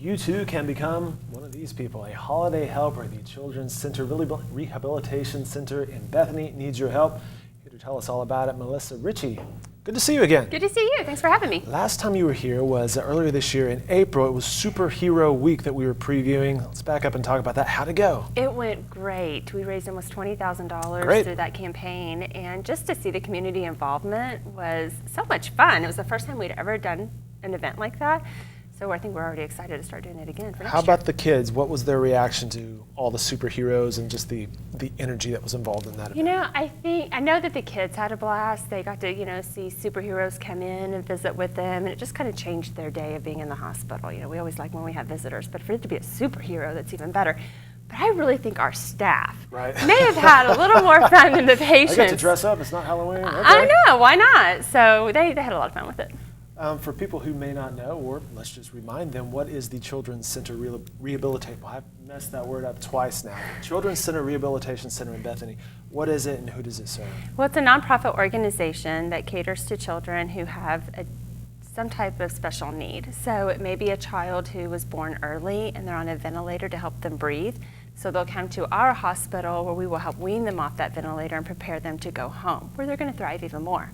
You too can become one of these people, a holiday helper. The Children's Center Rehabilitation Center in Bethany needs your help. Here to tell us all about it, Melissa Ritchie. Good to see you again. Good to see you. Thanks for having me. Last time you were here was earlier this year in April. It was Superhero Week that we were previewing. Let's back up and talk about that. How'd it go? It went great. We raised almost $20,000 through that campaign, and just to see the community involvement was so much fun. It was the first time we'd ever done an event like that. So I think we're already excited to start doing it again for next year. How about the kids? What was their reaction to all the superheroes and just the energy that was involved in that event? You know, I know that the kids had a blast. They got to, see superheroes come in and visit with them, and it just kind of changed their day of being in the hospital. We always like when we have visitors, but for it to be a superhero, that's even better. But I really think our staff may have had a little more fun than the patients. I get to dress up. It's not Halloween. Okay. I know. Why not? So they had a lot of fun with it. For people who may not know, or let's just remind them, what is the Children's Center Rehabilitation? Well, I've messed that word up twice now. Children's Center Rehabilitation Center in Bethany. What is it and who does it serve? Well, it's a nonprofit organization that caters to children who have some type of special need. So it may be a child who was born early and they're on a ventilator to help them breathe. So they'll come to our hospital where we will help wean them off that ventilator and prepare them to go home, where they're going to thrive even more.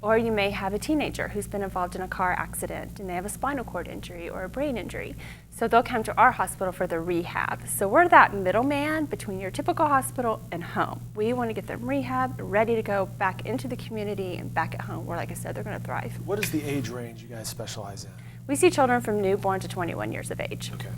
Or you may have a teenager who's been involved in a car accident and they have a spinal cord injury or a brain injury. So they'll come to our hospital for the rehab. So we're that middleman between your typical hospital and home. We want to get them rehab, ready to go back into the community and back at home where, like I said, they're going to thrive. What is the age range you guys specialize in? We see children from newborn to 21 years of age. Okay.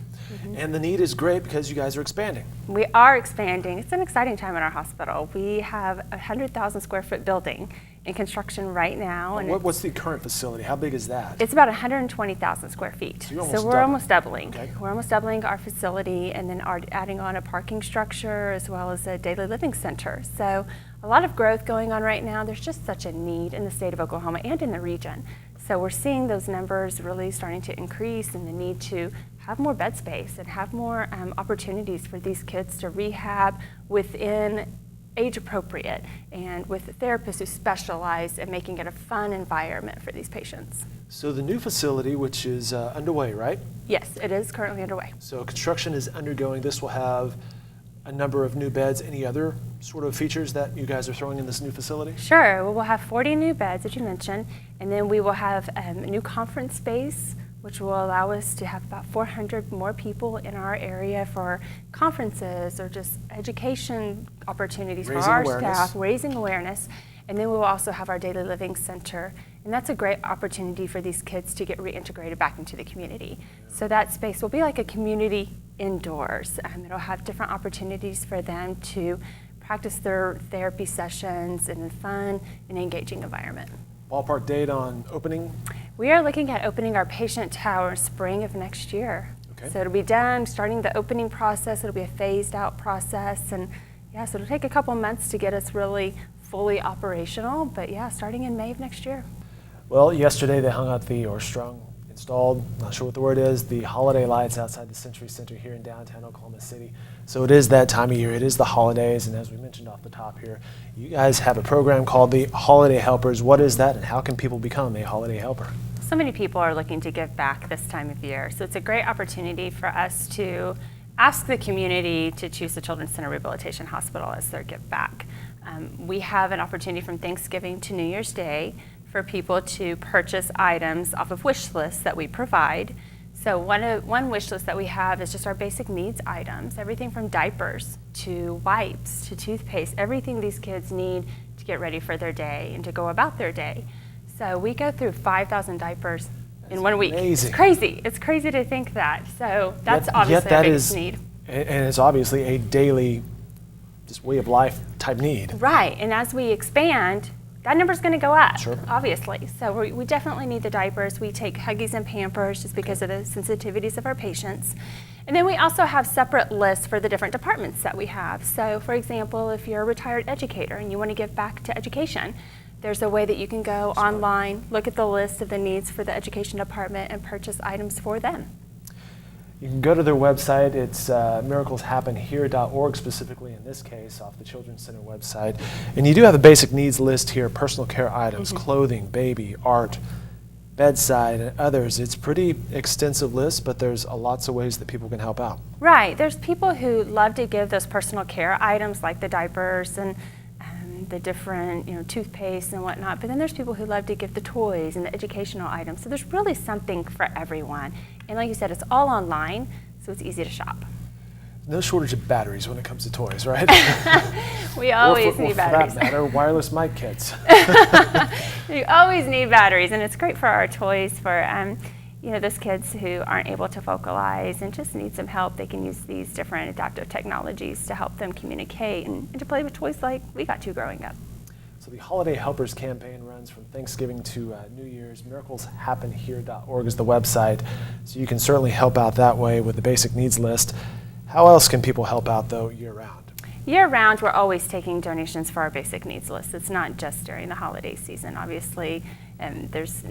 And the need is great because you guys are expanding. We are expanding. It's an exciting time in our hospital. We have a 100,000 square foot building in construction right now. And what's the current facility? How big is that? It's about 120,000 square feet. So we're almost doubling. Okay. We're almost doubling our facility and then adding on a parking structure as well as a daily living center. So a lot of growth going on right now. There's just such a need in the state of Oklahoma and in the region. So we're seeing those numbers really starting to increase and the need to have more bed space and have more opportunities for these kids to rehab within age appropriate and with therapists who specialize in making it a fun environment for these patients. So the new facility, which is underway, right? Yes, it is currently underway. So construction is undergoing. This will have a number of new beds. Any other sort of features that you guys are throwing in this new facility? Sure. Well, we'll have 40 new beds, as you mentioned, and then we will have a new conference space, which will allow us to have about 400 more people in our area for conferences or just education opportunities for our staff, raising awareness. And then we will also have our daily living center. And that's a great opportunity for these kids to get reintegrated back into the community. So that space will be like a community indoors. It'll have different opportunities for them to practice their therapy sessions in a fun and engaging environment. Ballpark date on opening? We are looking at opening our patient tower spring of next year. Okay. So it'll be done, starting the opening process. It'll be a phased out process. And yeah, so it'll take a couple months to get us really fully operational. But yeah, starting in May of next year. Well, yesterday they hung out installed, not sure what the word is, the holiday lights outside the Century Center here in downtown Oklahoma City. So it is that time of year. It is the holidays, and as we mentioned off the top here, you guys have a program called the Holiday Helpers. What is that, and how can people become a holiday helper? So many people are looking to give back this time of year. So it's a great opportunity for us to ask the community to choose the Children's Center Rehabilitation Hospital as their give back. We have an opportunity from Thanksgiving to New Year's Day for people to purchase items off of wish lists that we provide. So one wish list that we have is just our basic needs items, everything from diapers to wipes to toothpaste, everything these kids need to get ready for their day and to go about their day. So we go through 5,000 diapers in 1 week. Amazing. It's crazy. It's crazy to think that. So that's obviously our biggest need. And it's obviously a daily, just way of life type need. Right, and as we expand, that number's going to go up, Sure. Obviously. So we definitely need the diapers. We take Huggies and Pampers just because of the sensitivities of our patients. And then we also have separate lists for the different departments that we have. So for example, if you're a retired educator and you want to give back to education, there's a way that you can go online, look at the list of the needs for the education department and purchase items for them. You can go to their website. It's miracleshappenhere.org, specifically in this case, off the Children's Center website. And you do have a basic needs list here, personal care items, clothing, baby, art, bedside, and others. It's a pretty extensive list, but there's lots of ways that people can help out. Right. There's people who love to give those personal care items like the diapers and the different, toothpaste and whatnot. But then there's people who love to give the toys and the educational items. So there's really something for everyone. And like you said, it's all online, so it's easy to shop. No shortage of batteries when it comes to toys, right? We always need or batteries. For that matter, wireless mic kits. You always need batteries, and it's great for our toys for those kids who aren't able to vocalize and just need some help. They can use these different adaptive technologies to help them communicate and to play with toys like we got to growing up. So the Holiday Helpers campaign runs from Thanksgiving to New Year's. MiraclesHappenHere.org is the website, so you can certainly help out that way with the basic needs list. How else can people help out, though, year-round? Year-round, we're always taking donations for our basic needs list. It's not just during the holiday season, obviously, and there's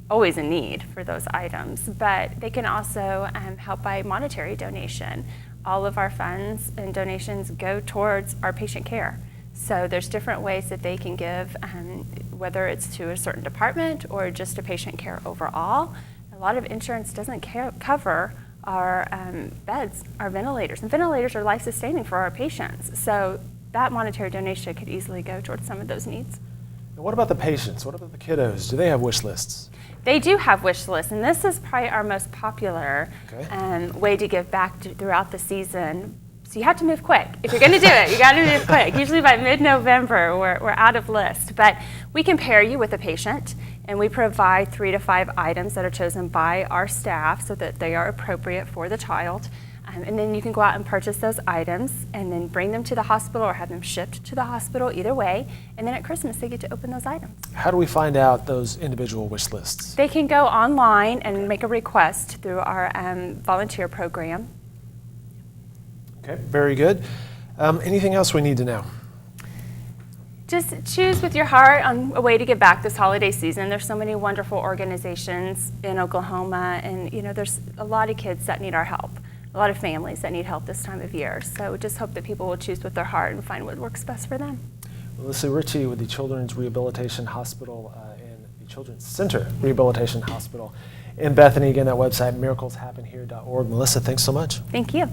always a need for those items, but they can also help by monetary donation. All of our funds and donations go towards our patient care. So there's different ways that they can give, whether it's to a certain department or just to patient care overall. A lot of insurance doesn't cover our beds, our ventilators. And ventilators are life-sustaining for our patients. So that monetary donation could easily go towards some of those needs. And what about the patients? What about the kiddos? Do they have wish lists? They do have wish lists, and this is probably our most popular way to give back throughout the season. So you have to move quick. If you're going to do it, you got to move quick. Usually by mid-November, we're out of list. But we can pair you with a patient, and we provide 3 to 5 items that are chosen by our staff so that they are appropriate for the child. And then you can go out and purchase those items and then bring them to the hospital or have them shipped to the hospital, either way. And then at Christmas, they get to open those items. How do we find out those individual wish lists? They can go online and make a request through our volunteer program. Okay, very good. Anything else we need to know? Just choose with your heart on a way to give back this holiday season. There's so many wonderful organizations in Oklahoma, and there's a lot of kids that need our help. A lot of families that need help this time of year. So just hope that people will choose with their heart and find what works best for them. Melissa Ritchie with the Children's Rehabilitation Hospital and the Children's Center Rehabilitation Hospital in Bethany. Again, that website, miracleshappenhere.org. Melissa, thanks so much. Thank you.